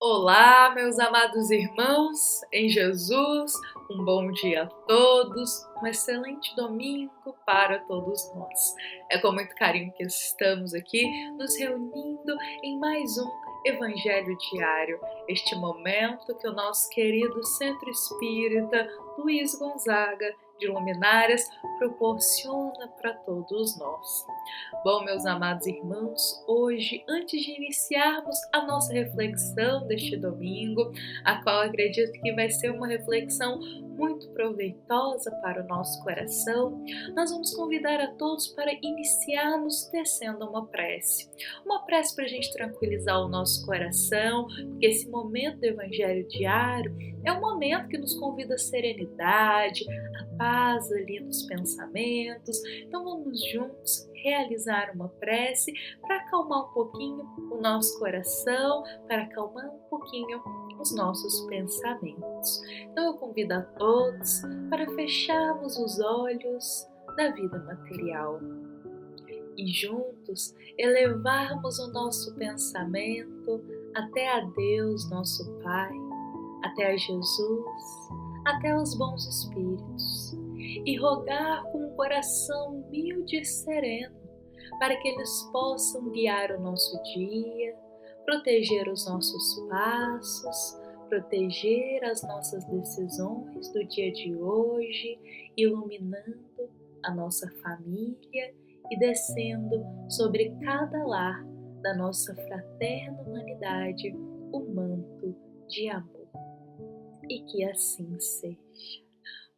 Olá, meus amados irmãos em Jesus, um bom dia a todos, um excelente domingo para todos nós. É com muito carinho que estamos aqui nos reunindo em mais um Evangelho Diário, este momento que o nosso querido Centro Espírita Luiz Gonzaga de Luminárias proporciona para todos nós. Bom, meus amados irmãos, hoje, antes de iniciarmos a nossa reflexão deste domingo, a qual acredito que vai ser uma reflexão muito proveitosa para o nosso coração, nós vamos convidar a todos para iniciarmos tecendo uma prece. Uma prece para a gente tranquilizar o nosso coração, porque esse momento do Evangelho Diário é um momento que nos convida a serenidade, a paz ali nos pensamentos. Então vamos juntos realizar uma prece para acalmar um pouquinho o nosso coração, para acalmar um pouquinho os nossos pensamentos. Então eu convido a todos para fecharmos os olhos da vida material e juntos elevarmos o nosso pensamento até a Deus, nosso Pai, até a Jesus, até os bons espíritos e rogar com um coração humilde e sereno para que eles possam guiar o nosso dia, proteger os nossos passos, proteger as nossas decisões do dia de hoje, iluminando a nossa família e descendo sobre cada lar da nossa fraterna humanidade o manto de amor. E que assim seja.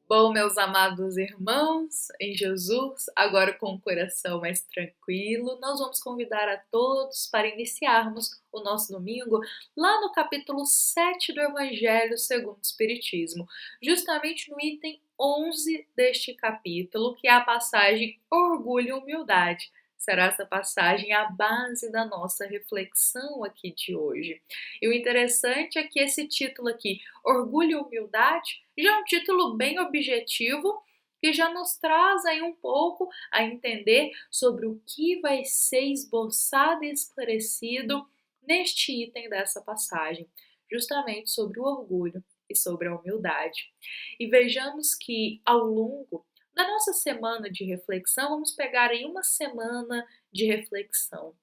Bom, meus amados irmãos em Jesus, agora com o coração mais tranquilo, nós vamos convidar a todos para iniciarmos o nosso domingo lá no capítulo 7 do Evangelho segundo o Espiritismo, justamente no item 11 deste capítulo, que é a passagem Orgulho e Humildade. Será essa passagem a base da nossa reflexão aqui de hoje. E o interessante é que esse título aqui, Orgulho e Humildade, já é um título bem objetivo que já nos traz aí um pouco a entender sobre o que vai ser esboçado e esclarecido neste item dessa passagem, justamente sobre o orgulho e sobre a humildade. E vejamos que ao longo da nossa semana de reflexão, vamos pegar aí uma semana de reflexão.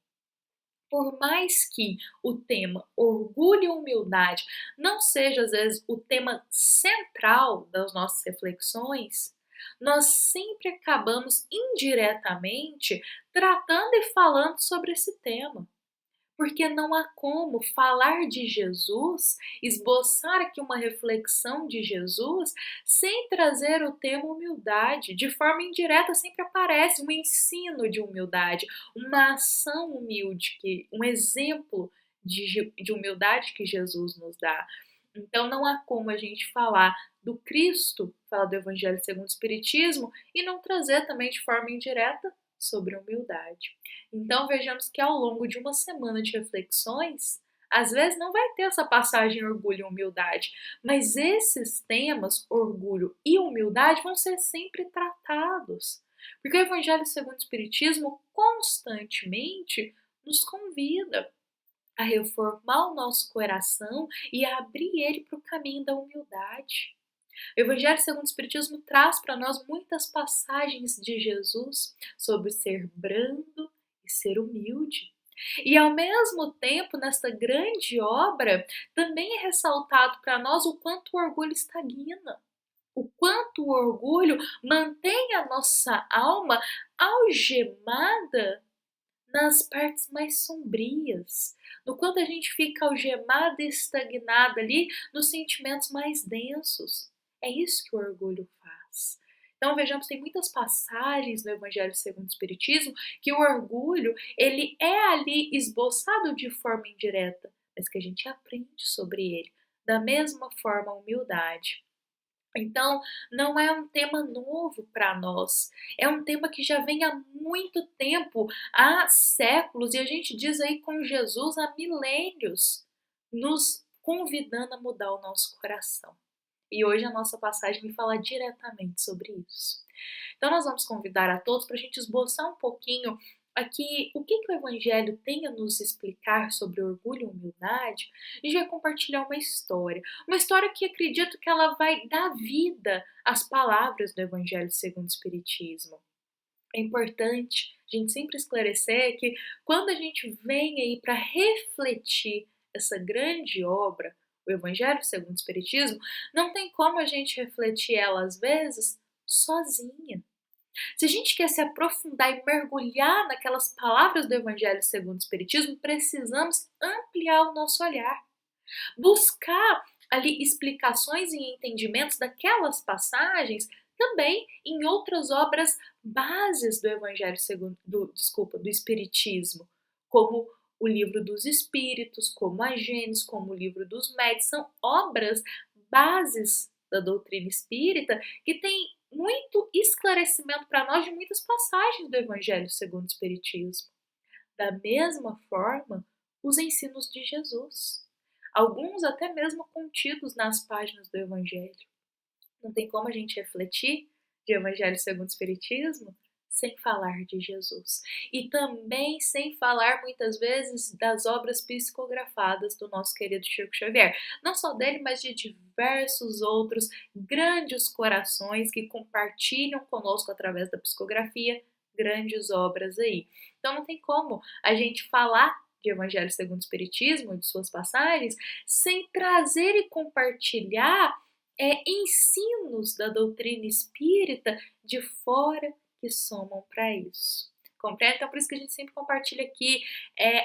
Por mais que o tema orgulho e humildade não seja, às vezes, o tema central das nossas reflexões, nós sempre acabamos indiretamente tratando e falando sobre esse tema. Porque não há como falar de Jesus, esboçar aqui uma reflexão de Jesus, sem trazer o tema humildade. De forma indireta sempre aparece um ensino de humildade, uma ação humilde, um exemplo de humildade que Jesus nos dá. Então não há como a gente falar do Cristo, falar do Evangelho segundo o Espiritismo, e não trazer também de forma indireta sobre humildade. Então vejamos que ao longo de uma semana de reflexões, às vezes não vai ter essa passagem orgulho e humildade, mas esses temas, orgulho e humildade, vão ser sempre tratados. Porque o Evangelho segundo o Espiritismo constantemente nos convida a reformar o nosso coração e a abrir ele para o caminho da humildade. O Evangelho segundo o Espiritismo traz para nós muitas passagens de Jesus sobre ser brando e ser humilde. E ao mesmo tempo, nesta grande obra, também é ressaltado para nós o quanto o orgulho estagna, o quanto o orgulho mantém a nossa alma algemada nas partes mais sombrias, no quanto a gente fica algemada e estagnada ali nos sentimentos mais densos. É isso que o orgulho faz. Então vejamos, tem muitas passagens no Evangelho segundo o Espiritismo que o orgulho, ele é ali esboçado de forma indireta, mas que a gente aprende sobre ele. Da mesma forma, a humildade. Então, não é um tema novo para nós, é um tema que já vem há muito tempo, há séculos, e a gente diz aí com Jesus há milênios, nos convidando a mudar o nosso coração. E hoje a nossa passagem me fala diretamente sobre isso. Então, nós vamos convidar a todos para a gente esboçar um pouquinho aqui o que o Evangelho tem a nos explicar sobre orgulho e humildade, a gente vai compartilhar uma história que acredito que ela vai dar vida às palavras do Evangelho segundo o Espiritismo. É importante a gente sempre esclarecer que quando a gente vem aí para refletir essa grande obra, o Evangelho segundo o Espiritismo, não tem como a gente refletir ela às vezes sozinha. Se a gente quer se aprofundar e mergulhar naquelas palavras do Evangelho segundo o Espiritismo, precisamos ampliar o nosso olhar, buscar ali explicações e entendimentos daquelas passagens também em outras obras bases do Evangelho segundo, do Espiritismo, como o Livro dos Espíritos, como a Gênesis, como o Livro dos Médiuns, são obras bases da doutrina espírita que tem muito esclarecimento para nós de muitas passagens do Evangelho segundo o Espiritismo. Da mesma forma, os ensinos de Jesus, alguns até mesmo contidos nas páginas do Evangelho. Não tem como a gente refletir de Evangelho segundo o Espiritismo sem falar de Jesus. E também sem falar, muitas vezes, das obras psicografadas do nosso querido Chico Xavier. Não só dele, mas de diversos outros grandes corações que compartilham conosco através da psicografia grandes obras aí. Então não tem como a gente falar de Evangelho segundo o Espiritismo, de suas passagens, sem trazer e compartilhar ensinos da doutrina espírita de fora que somam para isso. Compreende? Então, por isso que a gente sempre compartilha aqui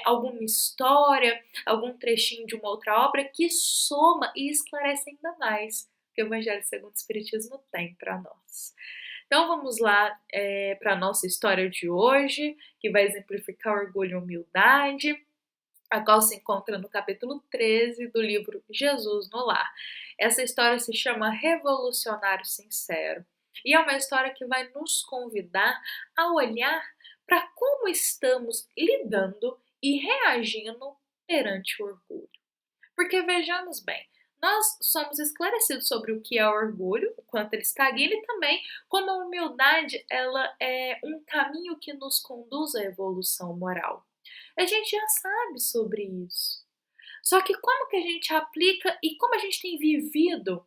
alguma história, algum trechinho de uma outra obra que soma e esclarece ainda mais o que o Evangelho segundo o Espiritismo tem para nós. Então vamos lá para a nossa história de hoje, que vai exemplificar orgulho e humildade, a qual se encontra no capítulo 13 do livro Jesus no Lar. Essa história se chama Revolucionário Sincero e é uma história que vai nos convidar a olhar para como estamos lidando e reagindo perante o orgulho. Porque vejamos bem, nós somos esclarecidos sobre o que é orgulho, o quanto ele estagna e também como a humildade ela é um caminho que nos conduz à evolução moral. A gente já sabe sobre isso. Só que como que a gente aplica e como a gente tem vivido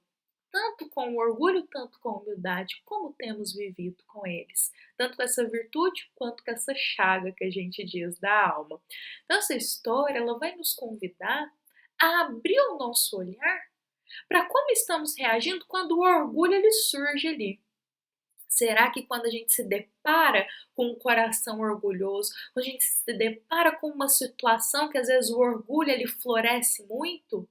tanto com o orgulho, tanto com a humildade, como temos vivido com eles, tanto com essa virtude quanto com essa chaga que a gente diz da alma. Então essa história ela vai nos convidar a abrir o nosso olhar para como estamos reagindo quando o orgulho ele surge ali. Será que quando a gente se depara com um coração orgulhoso, quando a gente se depara com uma situação que às vezes o orgulho ele floresce muito,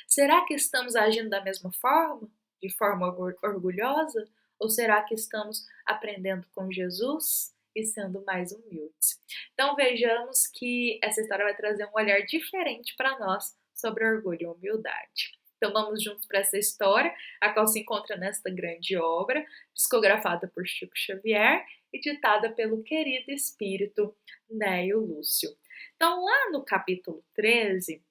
será que estamos agindo da mesma forma? De forma orgulhosa? Ou será que estamos aprendendo com Jesus e sendo mais humildes? Então vejamos que essa história vai trazer um olhar diferente para nós sobre orgulho e humildade. Então vamos juntos para essa história, a qual se encontra nesta grande obra, psicografada por Chico Xavier e ditada pelo querido espírito Neio Lúcio. Então lá no capítulo 13,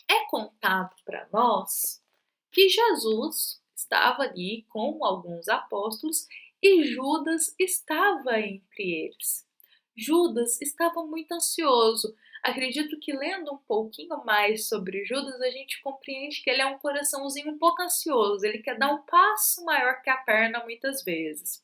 é contado para nós que Jesus estava ali com alguns apóstolos e Judas estava entre eles. Judas estava muito ansioso. Acredito que lendo um pouquinho mais sobre Judas, a gente compreende que ele é um coraçãozinho um pouco ansioso. Ele quer dar um passo maior que a perna muitas vezes.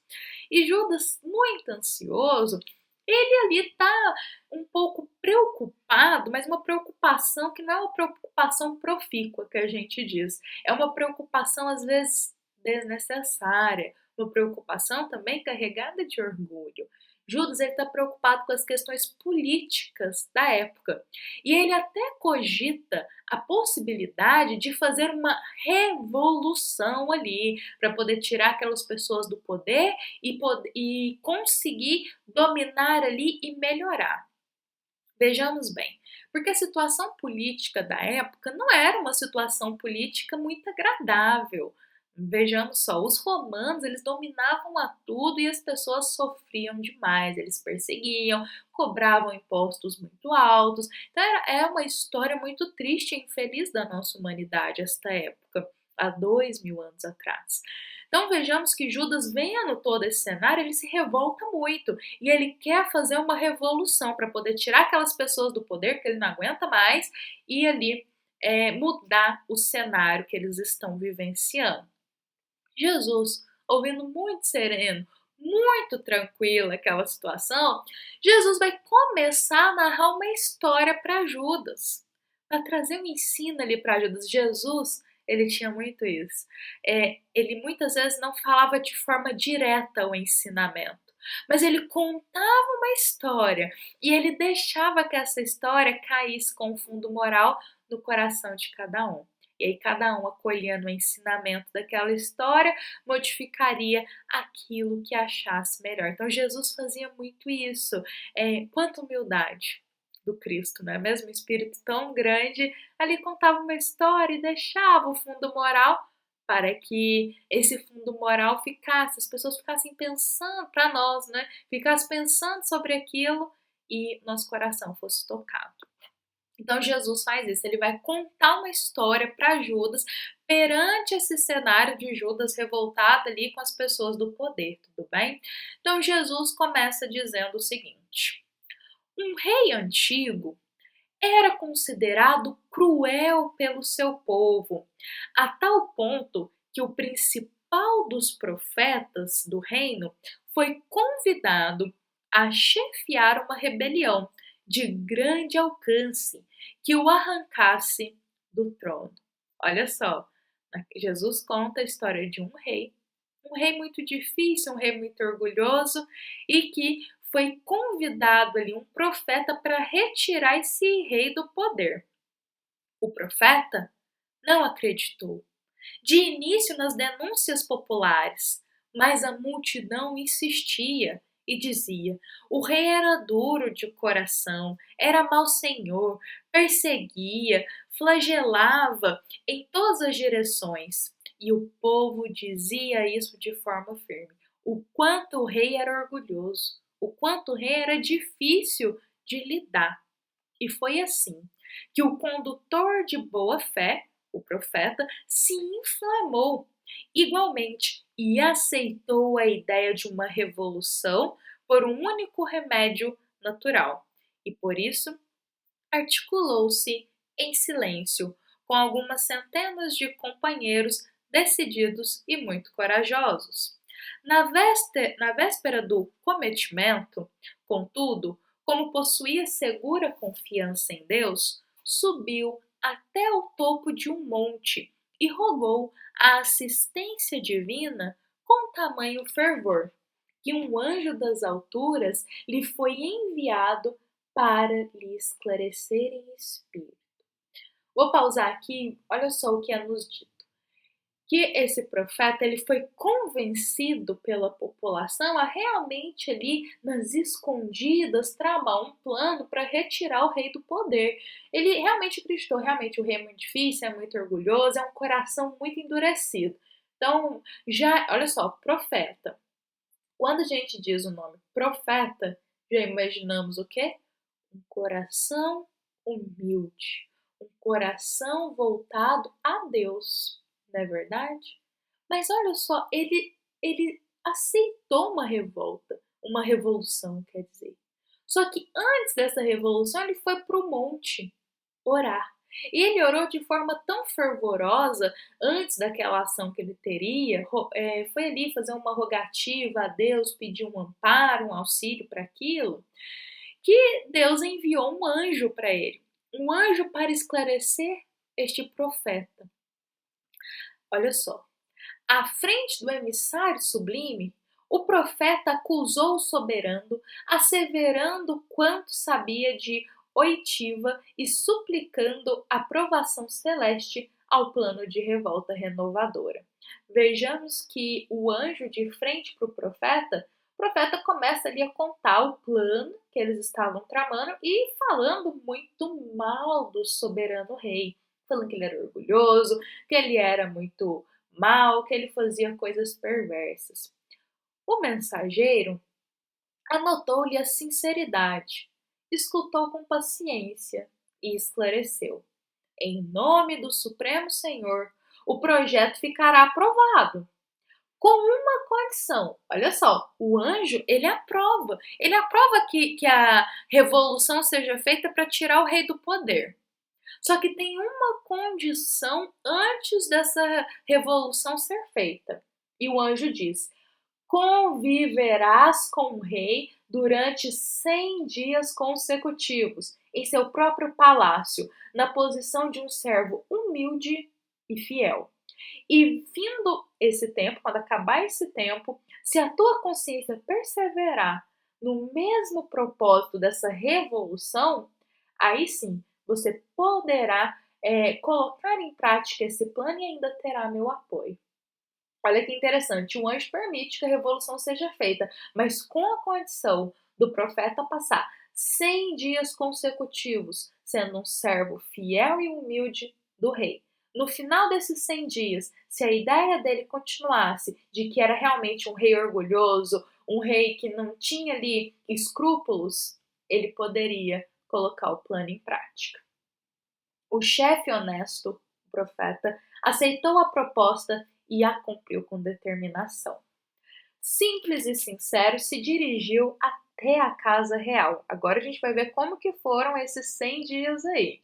E Judas, muito ansioso, ele ali está um pouco preocupado, mas uma preocupação que não é uma preocupação profícua que a gente diz. É uma preocupação às vezes desnecessária, uma preocupação também carregada de orgulho. Judas está preocupado com as questões políticas da época e ele até cogita a possibilidade de fazer uma revolução ali para poder tirar aquelas pessoas do poder e conseguir dominar ali e melhorar. Vejamos bem, porque a situação política da época não era uma situação política muito agradável. Vejamos só, os romanos eles dominavam a tudo e as pessoas sofriam demais, eles perseguiam, cobravam impostos muito altos. Então é uma história muito triste e infeliz da nossa humanidade esta época. há 2000 anos atrás. Então vejamos que Judas, vendo todo esse cenário, ele se revolta muito e ele quer fazer uma revolução para poder tirar aquelas pessoas do poder, porque ele não aguenta mais, e ali mudar o cenário que eles estão vivenciando. Jesus, ouvindo muito sereno, muito tranquila aquela situação, Jesus vai começar a narrar uma história para Judas, para trazer um ensino ali para Judas. Jesus, ele tinha muito isso. Ele muitas vezes não falava de forma direta o ensinamento, mas ele contava uma história e ele deixava que essa história caísse com um fundo moral no coração de cada um. E aí cada um, acolhendo o ensinamento daquela história, modificaria aquilo que achasse melhor. Então Jesus fazia muito isso. Quanta humildade do Cristo, não é mesmo? Um espírito tão grande, ali contava uma história e deixava o fundo moral para que esse fundo moral ficasse, as pessoas ficassem pensando, para nós, né? Ficassem pensando sobre aquilo e nosso coração fosse tocado. Então Jesus faz isso, ele vai contar uma história para Judas perante esse cenário de Judas revoltado ali com as pessoas do poder, tudo bem? Então Jesus começa dizendo o seguinte: um rei antigo era considerado cruel pelo seu povo, a tal ponto que o principal dos profetas do reino foi convidado a chefiar uma rebelião de grande alcance que o arrancasse do trono. Olha só, Jesus conta a história de um rei muito difícil, um rei muito orgulhoso e que foi convidado ali um profeta para retirar esse rei do poder. O profeta não acreditou. De início nas denúncias populares, mas a multidão insistia e dizia: o rei era duro de coração, era mau senhor, perseguia, flagelava em todas as direções. E o povo dizia isso de forma firme: o quanto o rei era orgulhoso, o quanto o rei era difícil de lidar. E foi assim que o condutor de boa fé, o profeta, se inflamou igualmente e aceitou a ideia de uma revolução por um único remédio natural. E por isso articulou-se em silêncio com algumas centenas de companheiros decididos e muito corajosos. Na véspera do cometimento, contudo, como possuía segura confiança em Deus, subiu até o topo de um monte e rogou a assistência divina com tamanho fervor, que um anjo das alturas lhe foi enviado para lhe esclarecer em espírito. Vou pausar aqui, olha só o que é nos dito. Que esse profeta ele foi convencido pela população a realmente ali nas escondidas tramar um plano para retirar o rei do poder. Ele realmente acreditou, realmente o rei é muito difícil, é muito orgulhoso, é um coração muito endurecido. Então, já, olha só, profeta. Quando a gente diz o nome profeta, já imaginamos o quê? Um coração humilde, um coração voltado a Deus, não é verdade? Mas olha só, ele aceitou uma revolução, quer dizer. Só que antes dessa revolução, ele foi para o monte orar. E ele orou de forma tão fervorosa antes daquela ação que ele teria, foi ali fazer uma rogativa a Deus, pedir um amparo, um auxílio para aquilo, que Deus enviou um anjo para ele, um anjo para esclarecer este profeta. Olha só, à frente do emissário sublime, o profeta acusou o soberano, asseverando quanto sabia de oitiva e suplicando aprovação celeste ao plano de revolta renovadora. Vejamos que o anjo de frente para o profeta começa ali a contar o plano que eles estavam tramando e falando muito mal do soberano rei, falando que ele era orgulhoso, que ele era muito mal, que ele fazia coisas perversas. O mensageiro anotou-lhe a sinceridade, escutou com paciência e esclareceu. Em nome do Supremo Senhor, o projeto ficará aprovado. Com uma condição, olha só, o anjo, ele aprova que a revolução seja feita para tirar o rei do poder. Só que tem uma condição antes dessa revolução ser feita. E o anjo diz: conviverás com o rei durante 100 dias consecutivos, em seu próprio palácio, na posição de um servo humilde e fiel. E vindo esse tempo, quando acabar esse tempo, se a tua consciência perseverar no mesmo propósito dessa revolução, aí sim você poderá colocar em prática esse plano e ainda terá meu apoio. Olha que interessante, o anjo permite que a revolução seja feita, mas com a condição do profeta passar 100 dias consecutivos sendo um servo fiel e humilde do rei. No final desses 100 dias, se a ideia dele continuasse de que era realmente um rei orgulhoso, um rei que não tinha ali escrúpulos, ele poderia colocar o plano em prática. O chefe honesto, o profeta, aceitou a proposta e a cumpriu com determinação. Simples e sincero, se dirigiu até a casa real. Agora a gente vai ver como que foram esses 100 dias aí,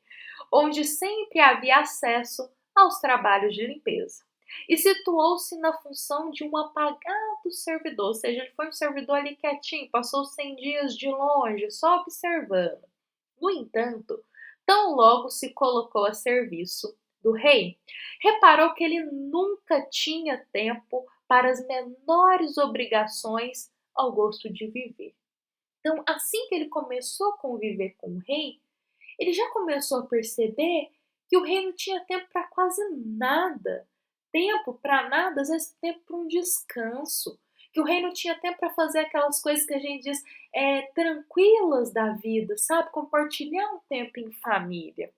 onde sempre havia acesso aos trabalhos de limpeza. E situou-se na função de um apagado servidor, ou seja, ele foi um servidor ali quietinho, passou 100 dias de longe, só observando. No entanto, tão logo se colocou a serviço do rei, reparou que ele nunca tinha tempo para as menores obrigações ao gosto de viver. Então, assim que ele começou a conviver com o rei, ele já começou a perceber que o rei não tinha tempo para quase nada. Tempo para nada, às vezes tempo para um descanso. Que o rei não tinha tempo para fazer aquelas coisas que a gente diz tranquilas da vida, sabe? Compartilhar um tempo em família.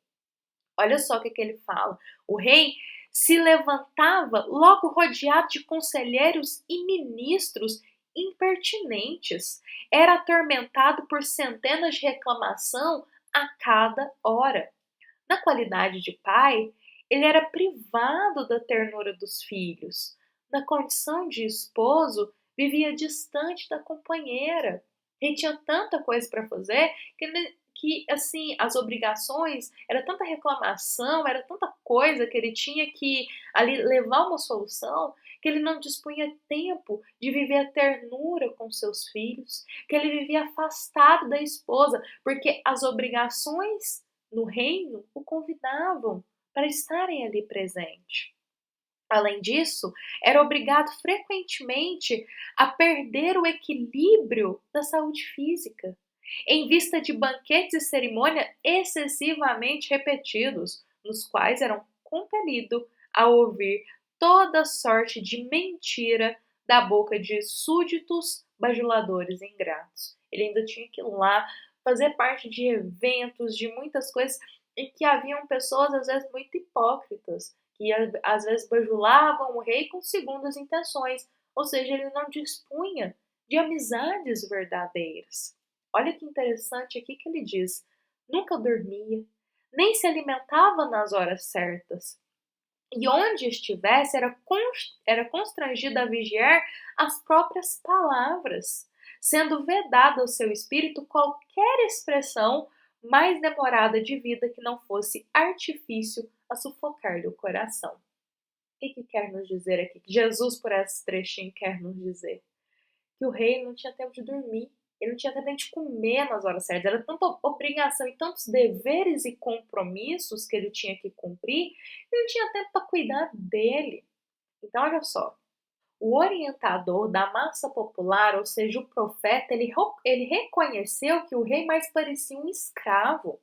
Olha só o que ele fala. O rei se levantava logo rodeado de conselheiros e ministros impertinentes. Era atormentado por centenas de reclamação a cada hora. Na qualidade de pai, ele era privado da ternura dos filhos. Na condição de esposo, vivia distante da companheira. Ele tinha tanta coisa para fazer que assim, as obrigações, era tanta reclamação, era tanta coisa que ele tinha que ali levar uma solução, que ele não dispunha tempo de viver a ternura com seus filhos, que ele vivia afastado da esposa, porque as obrigações no reino o convidavam para estarem ali presente. Além disso, era obrigado frequentemente a perder o equilíbrio da saúde física, em vista de banquetes e cerimônias excessivamente repetidos, nos quais eram compelidos a ouvir toda sorte de mentira da boca de súditos bajuladores ingratos. Ele ainda tinha que ir lá fazer parte de eventos, de muitas coisas em que haviam pessoas às vezes muito hipócritas, que às vezes bajulavam o rei com segundas intenções, ou seja, ele não dispunha de amizades verdadeiras. Olha que interessante aqui que ele diz: nunca dormia, nem se alimentava nas horas certas. E onde estivesse, era constrangido a vigiar as próprias palavras, sendo vedada ao seu espírito qualquer expressão mais demorada de vida que não fosse artifício a sufocar-lhe o coração. O que quer nos dizer aqui? Que Jesus, por esse trechinho, quer nos dizer que o rei não tinha tempo de dormir, ele não tinha tempo de comer nas horas certas, era tanta obrigação e tantos deveres e compromissos que ele tinha que cumprir, ele não tinha tempo para cuidar dele. Então, olha só, o orientador da massa popular, ou seja, o profeta, ele reconheceu que o rei mais parecia um escravo,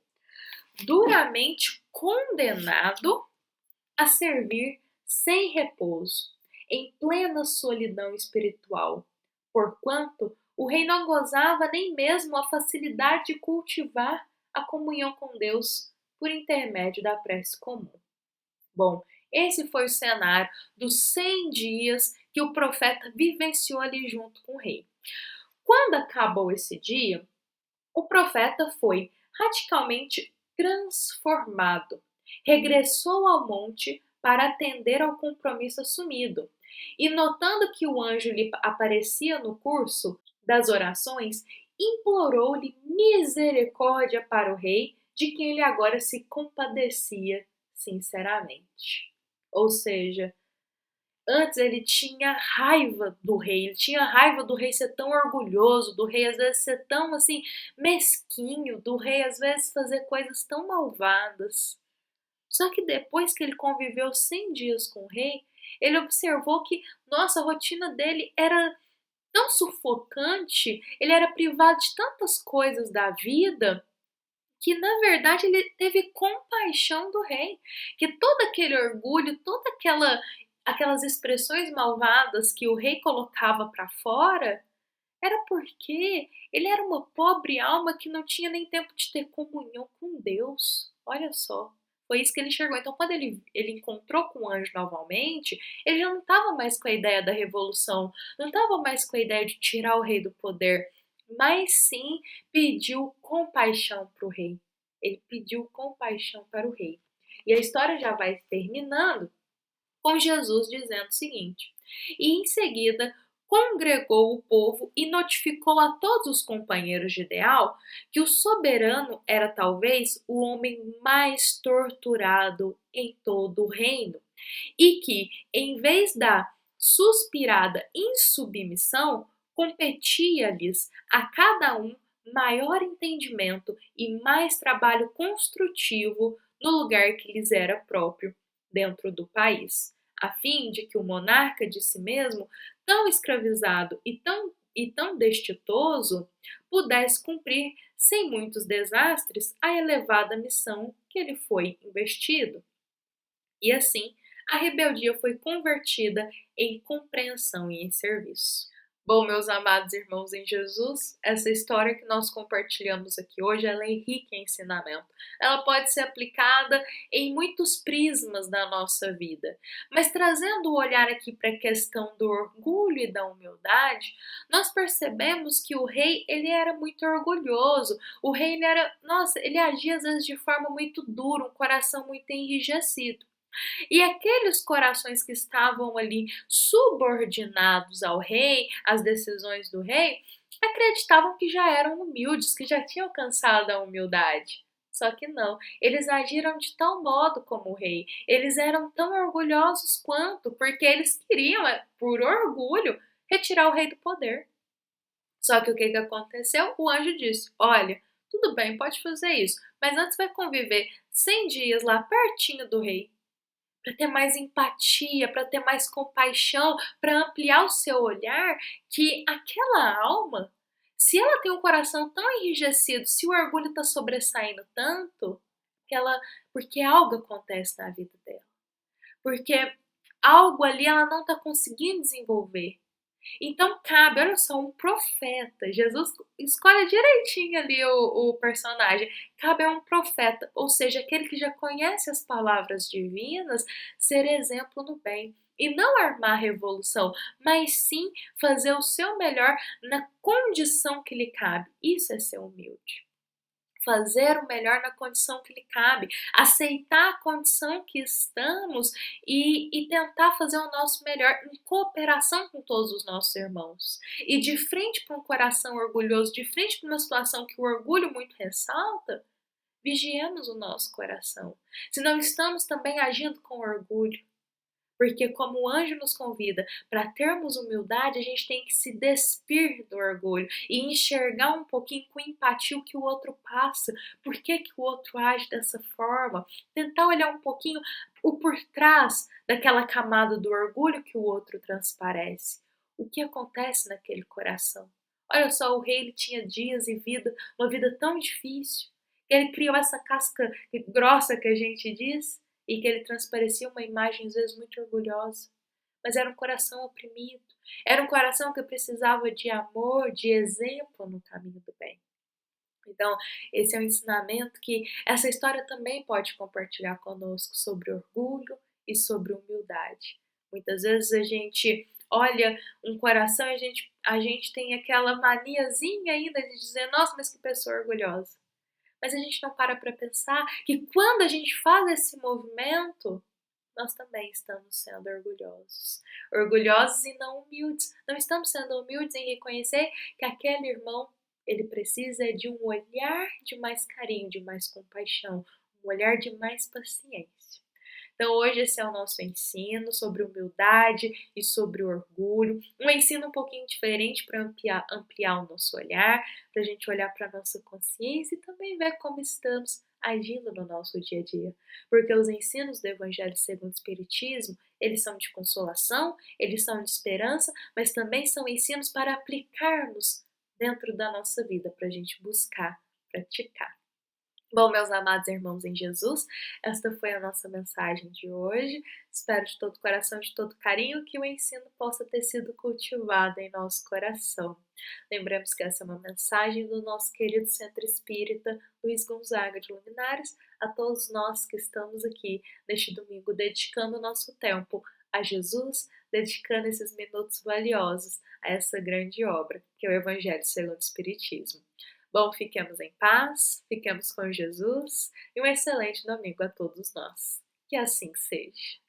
duramente condenado a servir sem repouso, em plena solidão espiritual, porquanto o rei não gozava nem mesmo a facilidade de cultivar a comunhão com Deus por intermédio da prece comum. Bom, esse foi o cenário dos 100 dias que o profeta vivenciou ali junto com o rei. Quando acabou esse dia, o profeta foi radicalmente transformado. Regressou ao monte para atender ao compromisso assumido. E notando que o anjo lhe aparecia no curso das orações, implorou-lhe misericórdia para o rei, de quem ele agora se compadecia sinceramente. Ou seja, antes ele tinha raiva do rei, ele tinha raiva do rei ser tão orgulhoso, do rei às vezes ser tão assim mesquinho, do rei às vezes fazer coisas tão malvadas. Só que depois que ele conviveu 100 dias com o rei, ele observou que, nossa, a rotina dele era tão sufocante, ele era privado de tantas coisas da vida, que na verdade ele teve compaixão do rei, que todo aquele orgulho, aquelas expressões malvadas que o rei colocava para fora, era porque ele era uma pobre alma que não tinha nem tempo de ter comunhão com Deus. Olha só. Foi isso que ele enxergou. Então, quando ele encontrou com o anjo novamente, ele já não estava mais com a ideia da revolução, não estava mais com a ideia de tirar o rei do poder, mas sim pediu compaixão para o rei. Ele pediu compaixão para o rei. E a história já vai terminando com Jesus dizendo o seguinte: e em seguida congregou o povo e notificou a todos os companheiros de ideal que o soberano era talvez o homem mais torturado em todo o reino, e que, em vez da suspirada insubmissão, competia-lhes a cada um maior entendimento e mais trabalho construtivo no lugar que lhes era próprio dentro do país, a fim de que o monarca de si mesmo, tão escravizado e tão destituoso, pudesse cumprir sem muitos desastres a elevada missão que ele foi investido. E assim, a rebeldia foi convertida em compreensão e em serviço. Bom, meus amados irmãos em Jesus, essa história que nós compartilhamos aqui hoje, ela é rica em ensinamento. Ela pode ser aplicada em muitos prismas da nossa vida. Mas trazendo o olhar aqui para a questão do orgulho e da humildade, nós percebemos que o rei, ele era muito orgulhoso. O rei, ele agia às vezes de forma muito dura, um coração muito enrijecido. E aqueles corações que estavam ali subordinados ao rei, às decisões do rei, acreditavam que já eram humildes, que já tinham alcançado a humildade. Só que não, eles agiram de tal modo como o rei, eles eram tão orgulhosos quanto, porque eles queriam, por orgulho, retirar o rei do poder. Só que o que aconteceu? O anjo disse: olha, tudo bem, pode fazer isso, mas antes vai conviver 100 dias lá pertinho do rei, para ter mais empatia, para ter mais compaixão, para ampliar o seu olhar, que aquela alma, se ela tem um coração tão enrijecido, se o orgulho está sobressaindo tanto, porque algo acontece na vida dela, porque algo ali ela não está conseguindo desenvolver. Então cabe, olha só, um profeta. Jesus escolhe direitinho ali o personagem. Cabe a um profeta, ou seja, aquele que já conhece as palavras divinas, ser exemplo no bem. E não armar revolução, mas sim fazer o seu melhor na condição que lhe cabe. Isso é ser humilde. Fazer o melhor na condição que lhe cabe, aceitar a condição que estamos e tentar fazer o nosso melhor em cooperação com todos os nossos irmãos. E de frente para um coração orgulhoso, de frente para uma situação que o orgulho muito ressalta, vigiemos o nosso coração. Se não estamos também agindo com orgulho, porque como o anjo nos convida para termos humildade, a gente tem que se despir do orgulho e enxergar um pouquinho com empatia o que o outro passa, por que o outro age dessa forma, tentar olhar um pouquinho o por trás daquela camada do orgulho que o outro transparece. O que acontece naquele coração? Olha só, o rei ele tinha dias e vida, uma vida tão difícil, que ele criou essa casca grossa que a gente diz, e que ele transparecia uma imagem às vezes muito orgulhosa, mas era um coração oprimido, era um coração que precisava de amor, de exemplo no caminho do bem. Então, esse é um ensinamento que essa história também pode compartilhar conosco sobre orgulho e sobre humildade. Muitas vezes a gente olha um coração e a gente tem aquela maniazinha ainda de dizer, nossa, mas que pessoa orgulhosa. Mas a gente não para pensar que quando a gente faz esse movimento, nós também estamos sendo orgulhosos. Orgulhosos e não humildes. Não estamos sendo humildes em reconhecer que aquele irmão, ele precisa de um olhar de mais carinho, de mais compaixão, um olhar de mais paciência. Então, hoje esse é o nosso ensino sobre humildade e sobre orgulho. Um ensino um pouquinho diferente para ampliar o nosso olhar, para a gente olhar para a nossa consciência e também ver como estamos agindo no nosso dia a dia. Porque os ensinos do Evangelho segundo o Espiritismo, eles são de consolação, eles são de esperança, mas também são ensinos para aplicarmos dentro da nossa vida, para a gente buscar, praticar. Bom, meus amados irmãos em Jesus, esta foi a nossa mensagem de hoje. Espero de todo coração, de todo carinho, que o ensino possa ter sido cultivado em nosso coração. Lembramos que essa é uma mensagem do nosso querido Centro Espírita Luiz Gonzaga de Luminares, a todos nós que estamos aqui neste domingo dedicando o nosso tempo a Jesus, dedicando esses minutos valiosos a essa grande obra, que é o Evangelho segundo o Espiritismo. Bom, fiquemos em paz, fiquemos com Jesus e um excelente domingo a todos nós. Que assim seja.